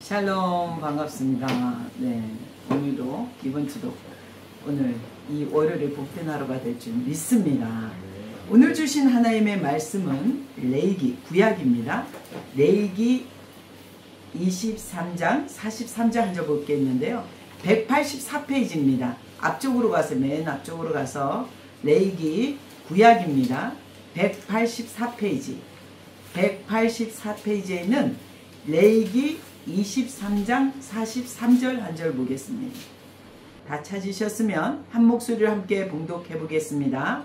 샬롬, 반갑습니다. 네, 오늘도 이번 주도 오늘 이 월요일의 복된 하루가 될 줄 믿습니다. 오늘 주신 하나님의 말씀은 레위기 구약입니다. 레위기 23장 43절 한 절 볼겠는데요. 184페이지입니다. 앞쪽으로 가서 맨 앞쪽으로 가서 레위기 구약입니다. 184페이지 184페이지에 있는 레위기 23장 43절 한 절 보겠습니다. 다 찾으셨으면 한 목소리로 함께 봉독해 보겠습니다.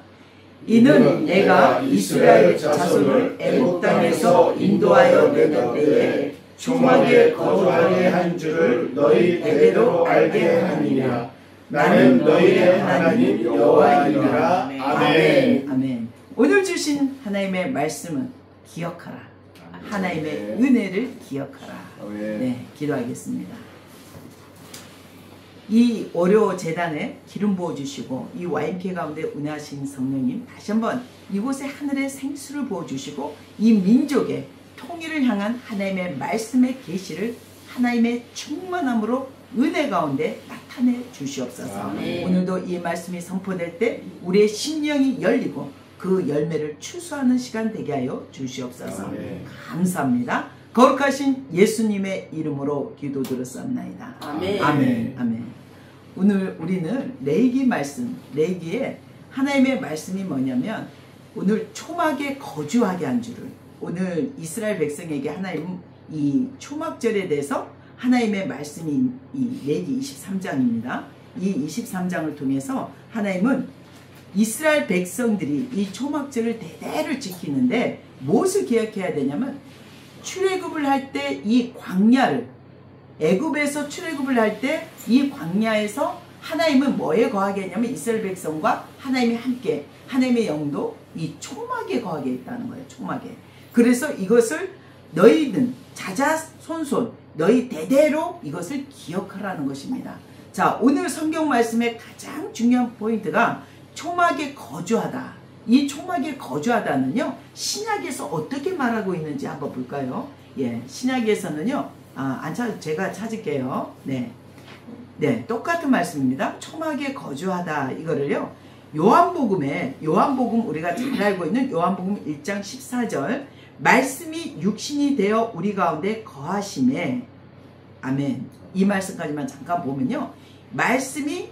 이는 내가 이스라엘 자손을 애굽 땅에서 인도하여 내던 때에 초막에 거주하게 한 줄을 너희 대대로 알게 하니라. 나는 너희의 하나님 여호와이니라. 아멘. 아멘. 오늘 주신 하나님의 말씀은 기억하라. 하나님의 은혜를 기억하라. 네, 기도하겠습니다. 이 월요 재단에 기름 부어주시고 이 와인케 가운데 운하신 성령님 다시 한번 이곳에 하늘의 생수를 부어주시고 이 민족의 통일을 향한 하나님의 말씀의 계시를 하나님의 충만함으로 은혜 가운데 나타내 주시옵소서. 아멘. 오늘도 이 말씀이 선포될 때 우리의 심령이 열리고 그 열매를 추수하는 시간 되게 하여 주시옵소서. 아멘. 감사합니다. 거룩하신 예수님의 이름으로 기도드렸사옵나이다. 아멘. 아멘. 아멘. 오늘 우리는 레위기 말씀, 레위기에 하나님의 말씀이 뭐냐면 오늘 초막에 거주하게 한 줄을, 오늘 이스라엘 백성에게 하나님은 이 초막절에 대해서 하나님의 말씀이 이 레위기 23장입니다. 이 23장을 통해서 하나님은 이스라엘 백성들이 이 초막절을 대대로 지키는데 무엇을 기억해야 되냐면 출애굽을 할 때 이 광야를, 애굽에서 출애굽을 할 때 이 광야에서 하나님은 뭐에 거하게 했냐면 이스라엘 백성과 하나님이 함께, 하나님의 영도 이 초막에 거하게 했다는 거예요. 초막에. 그래서 이것을 너희는 자자손손 너희 대대로 이것을 기억하라는 것입니다. 자, 오늘 성경 말씀의 가장 중요한 포인트가 초막에 거주하다. 이 초막에 거주하다는요, 신약에서 어떻게 말하고 있는지 한번 볼까요? 예, 신약에서는요, 안 찾아도 제가 찾을게요. 네, 똑같은 말씀입니다. 초막에 거주하다 이거를요, 요한복음 우리가 잘 알고 있는 요한복음 1장 14절 말씀이 육신이 되어 우리 가운데 거하심에, 아멘. 이 말씀까지만 잠깐 보면요, 말씀이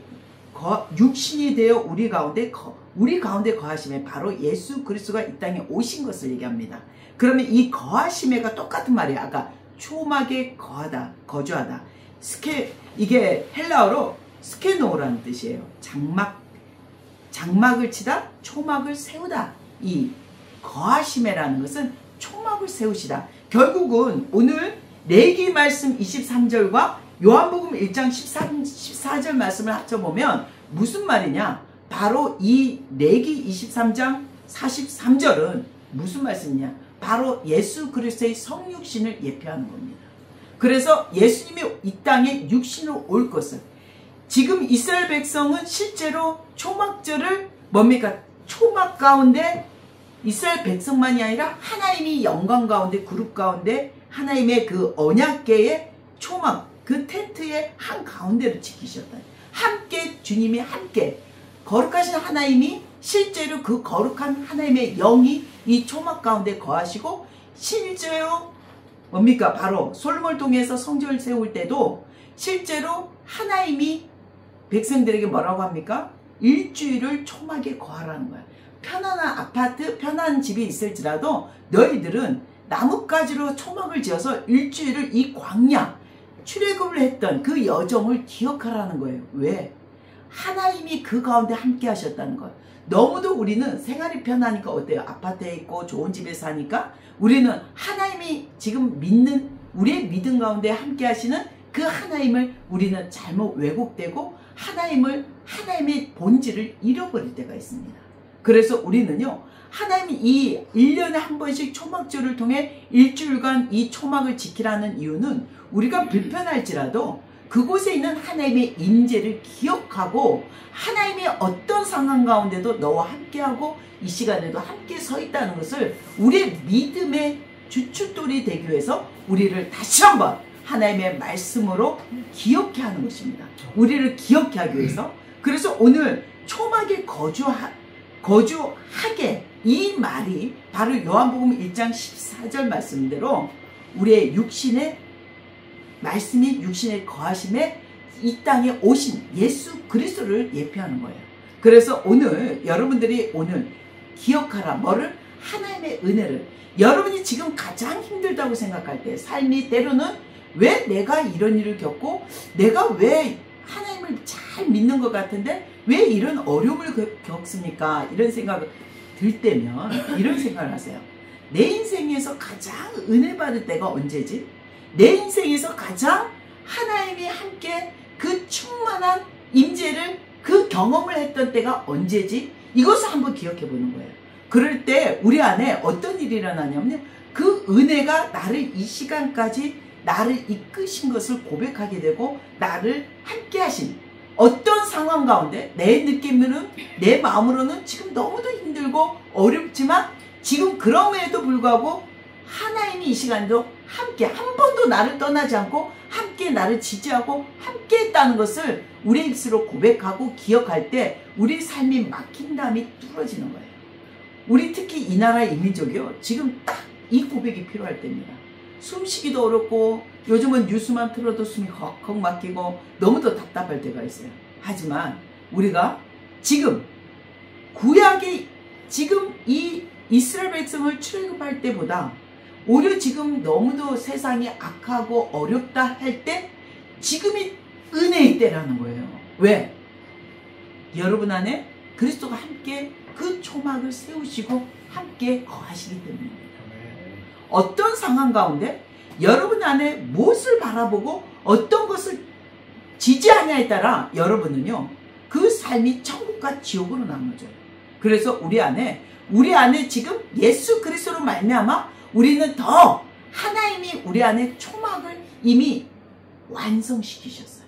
육신이 되어 우리 가운데 거하심에 바로 예수 그리스도가 이 땅에 오신 것을 얘기합니다. 그러면 이 거하심에가 똑같은 말이에요. 아까 초막에 거하다, 거주하다. 이게 헬라어로 스케노라는 뜻이에요. 장막을 치다, 초막을 세우다. 이 거하심에라는 것은 초막을 세우시다. 결국은 오늘 레위기 말씀 23절과 요한복음 1장 14절 말씀을 합쳐보면 무슨 말이냐? 바로 이 레위기 23장 43절은 무슨 말씀이냐? 바로 예수 그리스도의 성육신을 예표하는 겁니다. 그래서 예수님이 이 땅에 육신으로 올 것을, 지금 이스라엘 백성은 실제로 초막절을 뭡니까? 초막 가운데 이스라엘 백성만이 아니라 하나님이 영광 가운데, 그룹 가운데 하나님의 그 언약궤의 초막, 그 텐트의 한 가운데를 지키셨다. 함께 주님이 함께 거룩하신 하나님이 실제로 그 거룩한 하나님의 영이 이 초막 가운데 거하시고, 실제로 뭡니까? 바로 솔로몬을 통해서 성전을 세울 때도 실제로 하나님이 백성들에게 뭐라고 합니까? 일주일을 초막에 거하라는 거야. 편안한 아파트, 편안한 집이 있을지라도 너희들은 나뭇가지로 초막을 지어서 일주일을 이 광야, 출애굽을 했던 그 여정을 기억하라는 거예요. 왜? 하나님이 그 가운데 함께 하셨다는 거예요. 너무도 우리는 생활이 편하니까 어때요? 아파트에 있고 좋은 집에 사니까 우리는 하나님이 지금 믿는, 우리의 믿음 가운데 함께 하시는 그 하나님을 우리는 잘못 왜곡되고 하나님의 본질을 잃어버릴 때가 있습니다. 그래서 우리는요, 하나님이 이 1년에 한 번씩 초막절을 통해 일주일간 이 초막을 지키라는 이유는 우리가 불편할지라도 그곳에 있는 하나님의 임재를 기억하고 하나님의 어떤 상황 가운데도 너와 함께하고 이 시간에도 함께 서 있다는 것을 우리의 믿음의 주춧돌이 되기 위해서 우리를 다시 한번 하나님의 말씀으로 기억케 하는 것입니다. 우리를 기억케 하기 위해서. 그래서 오늘 초막에 거주하게, 이 말이 바로 요한복음 1장 14절 말씀대로 우리의 육신의 말씀이 육신에 거하심에 이 땅에 오신 예수 그리스도를 예표하는 거예요. 그래서 오늘 여러분들이 오늘 기억하라. 뭐를? 하나님의 은혜를. 여러분이 지금 가장 힘들다고 생각할 때, 삶이 때로는 왜 내가 이런 일을 겪고, 내가 왜 하나님을 잘 믿는 것 같은데 왜 이런 어려움을 겪습니까? 이런 생각 들 때면 이런 생각을 하세요. 내 인생에서 가장 은혜 받을 때가 언제지? 내 인생에서 가장 하나님이 함께 그 충만한 임재를, 그 경험을 했던 때가 언제지? 이것을 한번 기억해 보는 거예요. 그럴 때 우리 안에 어떤 일이 일어나냐면 그 은혜가 나를 이 시간까지 나를 이끄신 것을 고백하게 되고, 나를 함께 하신 어떤 상황 가운데 내 느낌으로는, 내 마음으로는 지금 너무도 힘들고 어렵지만 지금 그럼에도 불구하고 하나님이 이 시간도 함께, 한 번도 나를 떠나지 않고 함께 나를 지지하고 함께 했다는 것을 우리 입술로 고백하고 기억할 때 우리 삶이 막힌담이 뚫어지는 거예요. 우리 특히 이 나라 이민족이요, 지금 딱 이 고백이 필요할 때입니다. 숨쉬기도 어렵고 요즘은 뉴스만 틀어도 숨이 헉헉 막히고 너무도 답답할 때가 있어요. 하지만 우리가 지금 구약의 지금 이 이스라엘 백성을 출애굽할 때보다 오히려 지금 너무도 세상이 악하고 어렵다 할 때 지금이 은혜의 때라는 거예요. 왜? 여러분 안에 그리스도가 함께 그 초막을 세우시고 함께 거하시기 때문입니다. 어떤 상황 가운데 여러분 안에 무엇을 바라보고 어떤 것을 지지하냐에 따라 여러분은요, 그 삶이 천국과 지옥으로 나눠져요. 그래서 우리 안에 지금 예수 그리스도로 말미암아 우리는 더 하나님이 우리 안에 초막을 이미 완성시키셨어요.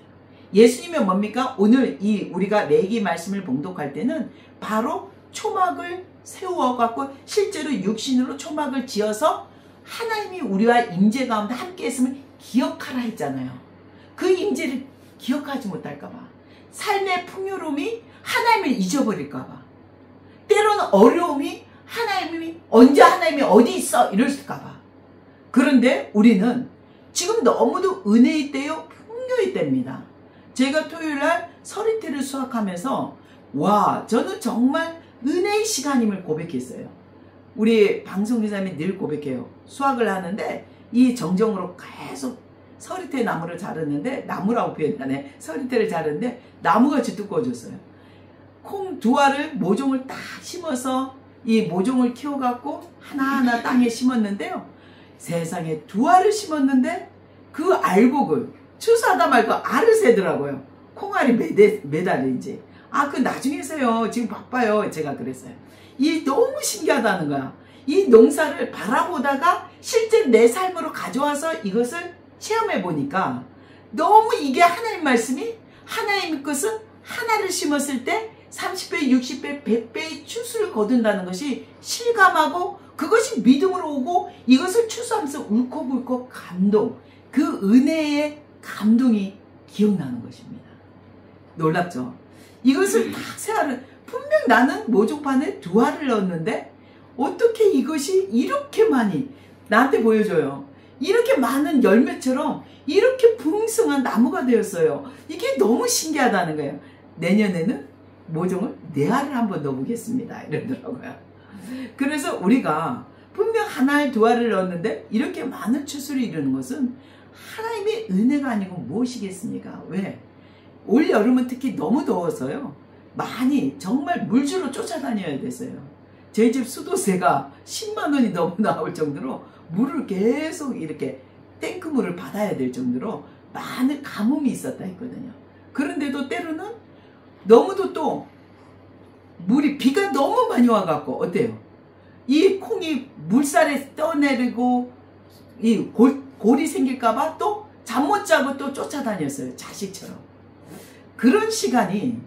예수님은 뭡니까? 오늘 우리가 레위기 말씀을 봉독할 때는 바로 초막을 세워 갖고 실제로 육신으로 초막을 지어서 하나님이 우리와 임재 가운데 함께 했음을 기억하라 했잖아요. 그 임재를 기억하지 못할까 봐, 삶의 풍요로움이 하나님을 잊어버릴까 봐, 때로는 어려움이 언제 하나님이 어디 있어 이럴까 봐. 그런데 우리는 지금 너무도 은혜의 때요, 풍요의 때입니다. 제가 토요일날 서리태를 수학하면서 저는 정말 은혜의 시간임을 고백했어요. 우리 방송기사님이 늘 고백해요. 수학을 하는데 이 정정으로 계속 서리태 나무를 자르는데, 나무라고 표현하네, 서리태를 자르는데 나무같이 두꺼워졌어요. 콩 두 알을 모종을 딱 심어서 이 모종을 키워갖고 하나하나 땅에 심었는데요, 세상에 두 알을 심었는데 그 알곡을 추수하다 말고 알을 세더라고요. 콩알이 몇 알인지. 그 나중에 세요. 지금 바빠요. 제가 그랬어요. 이 너무 신기하다는 거야. 이 농사를 바라보다가 실제 내 삶으로 가져와서 이것을 체험해 보니까 너무 이게 하나님 말씀이, 하나님 것은 하나를 심었을 때 30배, 60배, 100배의 추수를 거둔다는 것이 실감하고 그것이 믿음으로 오고 이것을 추수하면서 울컥울컥 감동, 그 은혜의 감동이 기억나는 것입니다. 놀랍죠? 이것을 딱 세알을, 분명 나는 모종판에 두 알을 넣었는데 어떻게 이것이 이렇게 많이 나한테 보여줘요. 이렇게 많은 열매처럼 이렇게 풍성한 나무가 되었어요. 이게 너무 신기하다는 거예요. 내년에는 모종을 4알을 한번 넣어보겠습니다 이러더라고요. 그래서 우리가 분명 하나알 두 알을 넣었는데 이렇게 많은 추수를 이루는 것은 하나님의 은혜가 아니고 무엇이겠습니까? 왜? 올 여름은 특히 너무 더워서요, 많이 정말 물주로 쫓아다녀야 됐어요. 저희 집 수도세가 10만 원이 너무 나올 정도로 물을 계속 이렇게 탱크물을 받아야 될 정도로 많은 가뭄이 있었다 했거든요. 그런데도 때로는 너무도 또 비가 너무 많이 와갖고 어때요? 이 콩이 물살에 떠내리고 이 골이 생길까봐 또 잠 못 자고 또 쫓아다녔어요. 자식처럼. 그런 시간이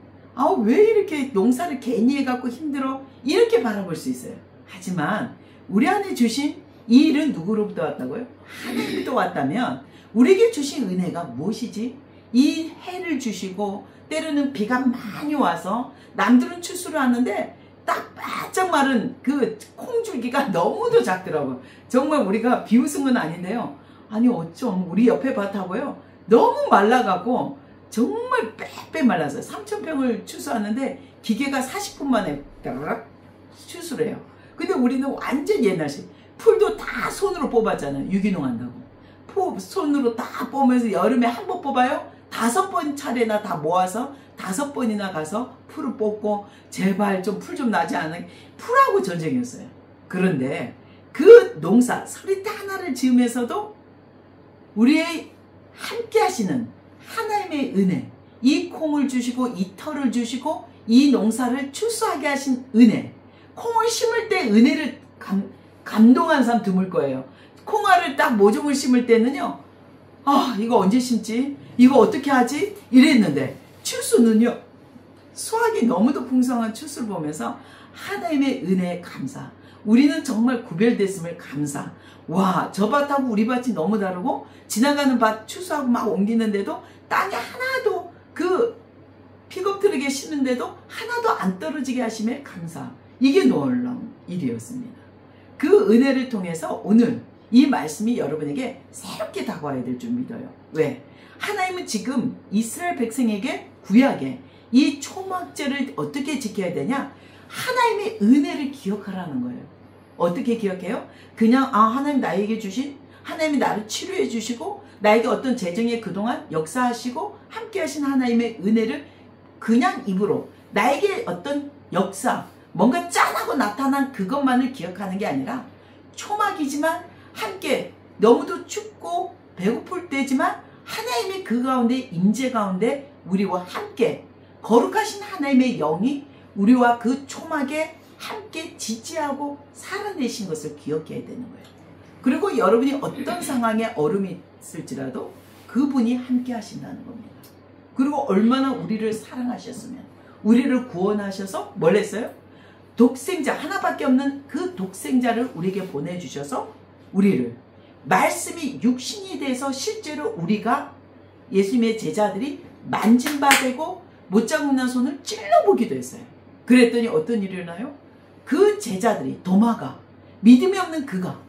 왜 이렇게 농사를 괜히 해갖고 힘들어? 이렇게 바라볼 수 있어요. 하지만 우리 안에 주신 이 일은 누구로부터 왔다고요? 하나님부터 왔다면 우리에게 주신 은혜가 무엇이지? 이 해를 주시고 때로는 비가 많이 와서 남들은 추수를 하는데 딱 바짝 마른 그 콩줄기가 너무도 작더라고요. 정말 우리가 비웃은 건 아닌데요. 아니 어쩜 우리 옆에 밭하고요. 너무 말라가고 정말 빽빽 말라서 3,000평을 추수하는데 기계가 40분 만에 따락 추수를 해요. 근데 우리는 완전 옛날식. 풀도 다 손으로 뽑았잖아요. 유기농 한다고. 손으로 다 뽑으면서 여름에 한 번 뽑아요. 5번 차례나 다 모아서 5번이나 가서 풀을 뽑고 제발 좀 풀 좀 나지 않은 풀하고 전쟁이었어요. 그런데 그 농사 서리태 하나를 지으면서도 우리의 함께 하시는 하나님의 은혜, 이 콩을 주시고 이 털을 주시고 이 농사를 추수하게 하신 은혜, 콩을 심을 때 은혜를 감동한 사람 드물 거예요. 콩알을 딱 모종을 심을 때는요, 아 이거 언제 심지? 이거 어떻게 하지? 이랬는데 추수는요, 수확이 너무도 풍성한 추수를 보면서 하나님의 은혜에 감사. 우리는 정말 구별됐음을 감사. 와, 저 밭하고 우리 밭이 너무 다르고 지나가는 밭 추수하고 막 옮기는데도 땅에 하나도 그 픽업 트럭에 심는데도 하나도 안 떨어지게 하심에 감사. 이게 놀라운 일이었습니다. 그 은혜를 통해서 오늘 이 말씀이 여러분에게 새롭게 다가와야 될 줄 믿어요. 왜? 하나님은 지금 이스라엘 백성에게 구약에 이 초막절을 어떻게 지켜야 되냐? 하나님의 은혜를 기억하라는 거예요. 어떻게 기억해요? 그냥 하나님 나에게 주신, 하나님이 나를 치료해 주시고 나에게 어떤 재정에 그동안 역사하시고 함께 하신 하나님의 은혜를 그냥 입으로 나에게 어떤 역사, 뭔가 짠하고 나타난 그것만을 기억하는 게 아니라 초막이지만 함께 너무도 춥고 배고플 때지만 하나님의 그 가운데 임재 가운데 우리와 함께 거룩하신 하나님의 영이 우리와 그 초막에 함께 지지하고 살아내신 것을 기억해야 되는 거예요. 그리고 여러분이 어떤 상황에 얼음이 있을지라도 그분이 함께 하신다는 겁니다. 그리고 얼마나 우리를 사랑하셨으면 우리를 구원하셔서 뭘 했어요? 독생자, 하나밖에 없는 그 독생자를 우리에게 보내주셔서 우리를 말씀이 육신이 돼서 실제로 우리가 예수님의 제자들이 만진 바 되고 못 잡는 손을 찔러보기도 했어요. 그랬더니 어떤 일이 일어나요? 그 제자들이 도마가, 믿음이 없는 그가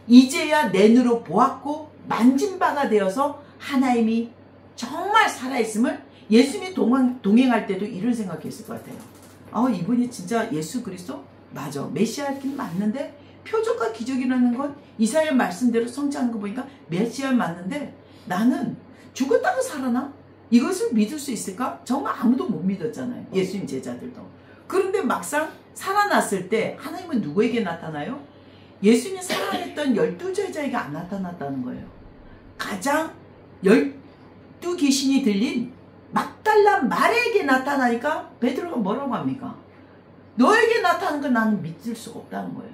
이제야 내 눈으로 보았고 만진 바가 되어서 하나님이 정말 살아있음을 예수님이 동행할 때도 이런 생각했을 것 같아요. 이분이 진짜 예수 그리스도? 맞아. 메시아긴 맞는데 표적과 기적이라는 건 이사야 말씀대로 성취하는 거 보니까 메시아 맞는데 나는 죽었다고 살아나? 이것을 믿을 수 있을까? 정말 아무도 못 믿었잖아요. 예수님 제자들도. 그런데 막상 살아났을 때 하나님은 누구에게 나타나요? 예수님이 사랑했던 12제자에게 안 나타났다는 거예요. 가장 12귀신이 들린 막달라 마리아에게 나타나니까 베드로가 뭐라고 합니까? 너에게 나타나는 건 나는 믿을 수가 없다는 거예요.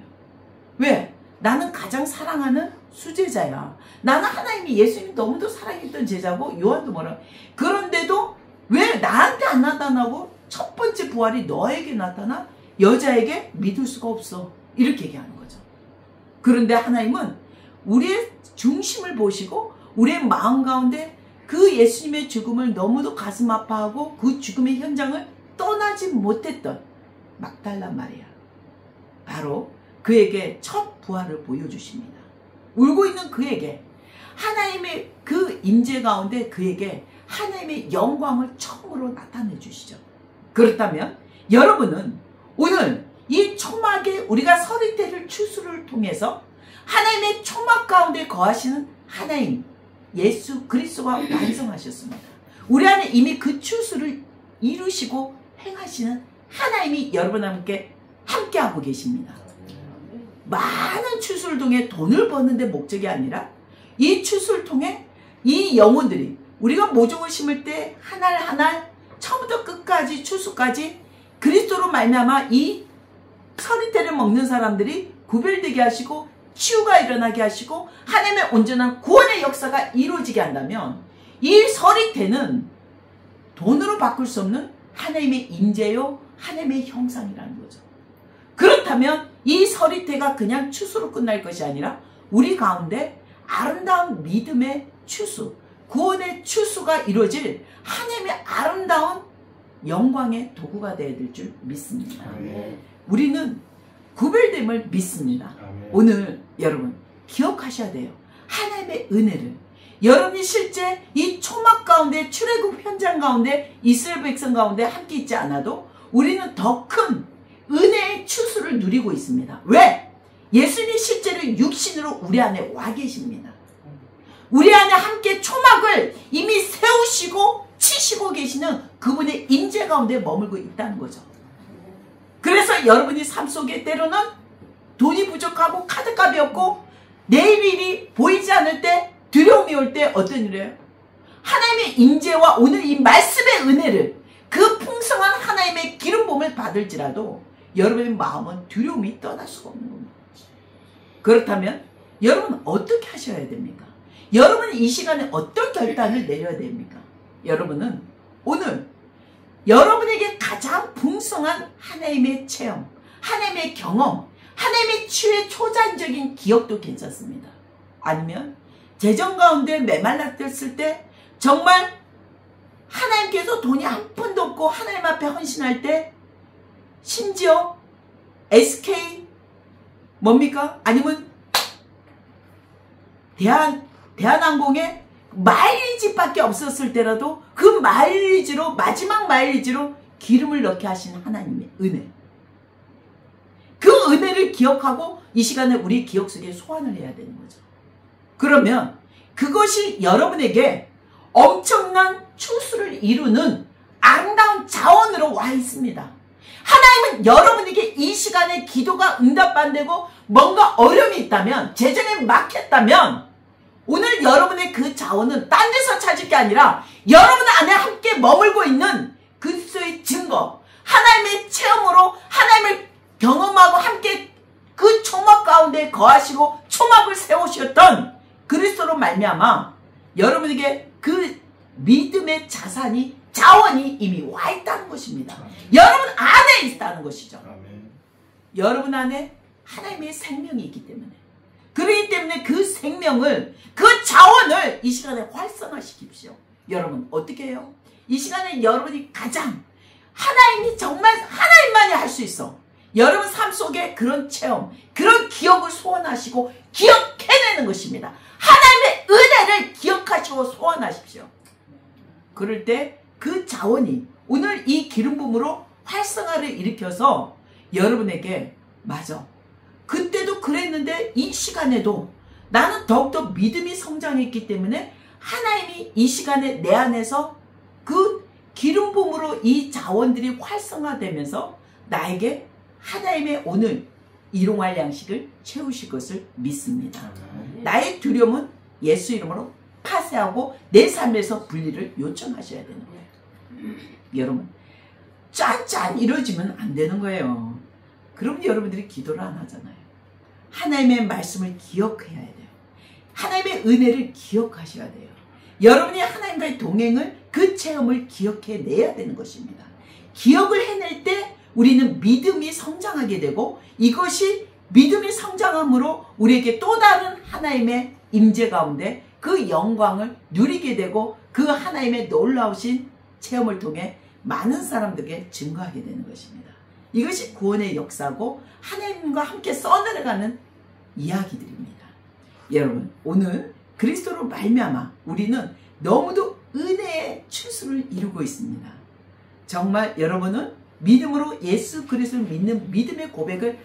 왜? 나는 가장 사랑하는 수제자야. 나는 하나님이 예수님이 너무도 사랑했던 제자고 요한도 뭐라고. 그런데도 왜 나한테 안 나타나고 첫 번째 부활이 너에게 나타나 여자에게 믿을 수가 없어. 이렇게 얘기하는 거죠. 그런데 하나님은 우리의 중심을 보시고 우리의 마음 가운데 그 예수님의 죽음을 너무도 가슴 아파하고 그 죽음의 현장을 떠나지 못했던 막달라 마리아, 바로 그에게 첫 부활을 보여주십니다. 울고 있는 그에게 하나님의 그 임재 가운데 그에게 하나님의 영광을 처음으로 나타내 주시죠. 그렇다면 여러분은 오늘 이 초막에 우리가 서리태를 추수를 통해서 하나님의 초막 가운데 거하시는 하나님 예수 그리스도가 완성하셨습니다. 우리 안에 이미 그 추수를 이루시고 행하시는 하나님이 여러분 함께 함께하고 계십니다. 많은 추수를 통해 돈을 버는데 목적이 아니라 이 추수를 통해 이 영혼들이 우리가 모종을 심을 때 한 알 한 알 처음부터 끝까지 추수까지 그리스도로 말미암아 이 서리태를 먹는 사람들이 구별되게 하시고 치유가 일어나게 하시고 하나님의 온전한 구원의 역사가 이루어지게 한다면 이 서리태는 돈으로 바꿀 수 없는 하나님의 임재요 하나님의 형상이라는 거죠. 그렇다면 이 서리태가 그냥 추수로 끝날 것이 아니라 우리 가운데 아름다운 믿음의 추수, 구원의 추수가 이루어질 하나님의 아름다운 영광의 도구가 되어야 될 줄 믿습니다. 아멘. 우리는 구별됨을 믿습니다. 아멘. 오늘 여러분 기억하셔야 돼요. 하나님의 은혜를. 여러분이 실제 이 초막 가운데, 출애굽 현장 가운데, 이스라엘 백성 가운데 함께 있지 않아도 우리는 더 큰 은혜의 추수를 누리고 있습니다. 왜? 예수님이 실제로 육신으로 우리 안에 와 계십니다. 우리 안에 함께 초막을 이미 세우시고 치시고 계시는 그분의 임재 가운데 머물고 있다는 거죠. 그래서 여러분이 삶 속에 때로는 돈이 부족하고 카드값이 없고 내일 일이 보이지 않을 때, 두려움이 올 때 어떤 일이에요? 하나님의 임재와 오늘 이 말씀의 은혜를, 그 풍성한 하나님의 기름 부음을 받을지라도 여러분의 마음은 두려움이 떠날 수가 없는 겁니다. 그렇다면 여러분 어떻게 하셔야 됩니까? 여러분은 이 시간에 어떤 결단을 내려야 됩니까? 여러분은 오늘 여러분에게 가장 풍성한 하나님의 체험, 하나님의 경험, 하나님의 치유의 초자연적인 기억도 괜찮습니다. 아니면 재정 가운데 메말랐을 때 정말 하나님께서 돈이 한 푼도 없고 하나님 앞에 헌신할 때, 심지어 SK 뭡니까? 아니면 대한항공에 마일리지밖에 없었을 때라도 그 마일리지로, 마지막 마일리지로 기름을 넣게 하신 하나님의 은혜, 그 은혜를 기억하고 이 시간에 우리 기억 속에 소환을 해야 되는 거죠. 그러면 그것이 여러분에게 엄청난 추수를 이루는 아름다운 자원으로 와 있습니다. 하나님은 여러분에게 이 시간에 기도가 응답받되고 뭔가 어려움이 있다면, 재정에 막혔다면 오늘 여러분의 그 자원은 딴 데서 찾을 게 아니라 여러분 안에 함께 머물고 있는 그리스도의 증거, 하나님의 체험으로 하나님을 경험하고 함께 그 초막 가운데 거하시고 초막을 세우셨던 그리스도로 말미암아 여러분에게 그 믿음의 자원이 이미 와 있다는 것입니다. 여러분 안에 있다는 것이죠. 아멘. 여러분 안에 하나님의 생명이 있기 때문에, 그렇기 때문에 그 생명을, 그 자원을 이 시간에 활성화시키십시오. 여러분 어떻게 해요? 이 시간에 여러분이 가장, 하나님이 정말 하나님만이 할 수 있어. 여러분 삶 속에 그런 체험, 그런 기억을 소원하시고 기억해내는 것입니다. 하나님의 은혜를 기억하시고 소원하십시오. 그럴 때 그 자원이 오늘 이 기름 부음으로 활성화를 일으켜서 여러분에게, 맞아, 그때도 그랬는데 이 시간에도 나는 더욱더 믿음이 성장했기 때문에 하나님이 이 시간에 내 안에서 그 기름 부음으로 이 자원들이 활성화되면서 나에게 하나님의 오늘 일용할 양식을 채우실 것을 믿습니다. 나의 두려움은 예수 이름으로 파쇄하고 내 삶에서 분리를 요청하셔야 되는 거예요. 여러분, 짠짠 이루어지면 안 되는 거예요. 그럼 여러분들이 기도를 안 하잖아요. 하나님의 말씀을 기억해야 돼요. 하나님의 은혜를 기억하셔야 돼요. 여러분이 하나님과의 동행을, 그 체험을 기억해내야 되는 것입니다. 기억을 해낼 때 우리는 믿음이 성장하게 되고, 이것이 믿음이 성장함으로 우리에게 또 다른 하나님의 임재 가운데 그 영광을 누리게 되고, 그 하나님의 놀라우신 체험을 통해 많은 사람들에게 증거하게 되는 것입니다. 이것이 구원의 역사고 하나님과 함께 써내려가는 이야기들입니다. 여러분, 오늘 그리스도로 말미암아 우리는 너무도 은혜의 추수를 이루고 있습니다. 정말 여러분은 믿음으로 예수 그리스도를 믿는 믿음의 고백을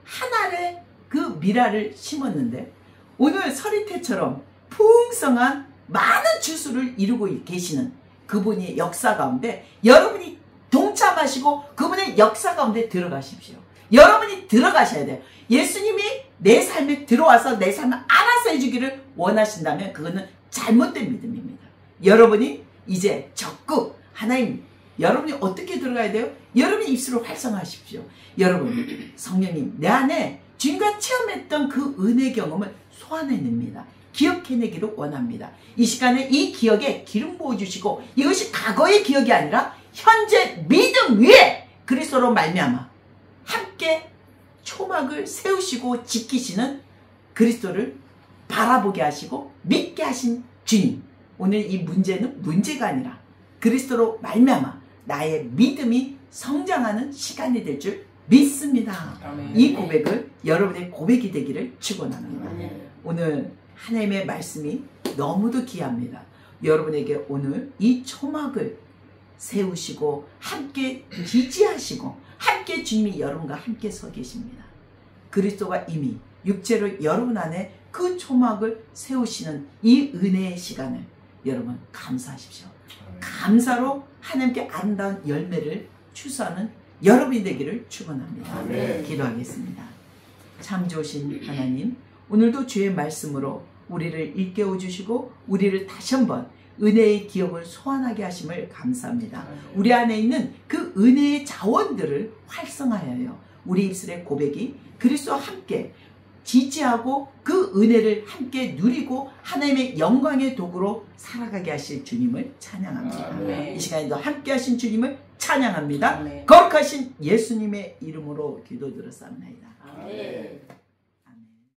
하나의 그 미라를 심었는데, 오늘 서리태처럼 풍성한 많은 추수를 이루고 계시는 그분의 역사 가운데 여러분이 동참하시고 그분의 역사 가운데 들어가십시오. 여러분이 들어가셔야 돼요. 예수님이 내 삶에 들어와서 내 삶을 알아서 해주기를 원하신다면 그거는 잘못된 믿음입니다. 여러분이 이제 적극 하나님, 여러분이 어떻게 들어가야 돼요? 여러분이 입술을 활성화하십시오. 여러분, 성령님 내 안에 주님과 체험했던 그 은혜 경험을 소환해냅니다. 기억해내기를 원합니다. 이 시간에 이 기억에 기름 부어주시고, 이것이 과거의 기억이 아니라 현재 믿음 위에 그리스도로 말미암아 함께 초막을 세우시고 지키시는 그리스도를 바라보게 하시고 믿게 하신 주님, 오늘 이 문제는 문제가 아니라 그리스도로 말미암아 나의 믿음이 성장하는 시간이 될 줄 믿습니다. 아멘. 이 고백을 여러분의 고백이 되기를 축원합니다. 아멘. 오늘 하나님의 말씀이 너무도 귀합니다. 여러분에게 오늘 이 초막을 세우시고 함께 지지하시고 함께 주님이 여러분과 함께 서 계십니다. 그리스도가 이미 육체로 여러분 안에 그 초막을 세우시는 이 은혜의 시간을 여러분 감사하십시오. 감사로 하나님께 아름다운 열매를 추수하는 여러분이 되기를 축원합니다. 아멘. 기도하겠습니다. 참 좋으신 하나님, 오늘도 주의 말씀으로 우리를 일깨워 주시고 우리를 다시 한번 은혜의 기억을 소환하게 하심을 감사합니다. 우리 안에 있는 그 은혜의 자원들을 활성화하여 우리 입술의 고백이 그리스도와 함께 지지하고 그 은혜를 함께 누리고 하나님의 영광의 도구로 살아가게 하실 주님을 찬양합니다. 아멘. 이 시간에도 함께 하신 주님을 찬양합니다. 아멘. 거룩하신 예수님의 이름으로 기도드렸사옵나이다. 아멘.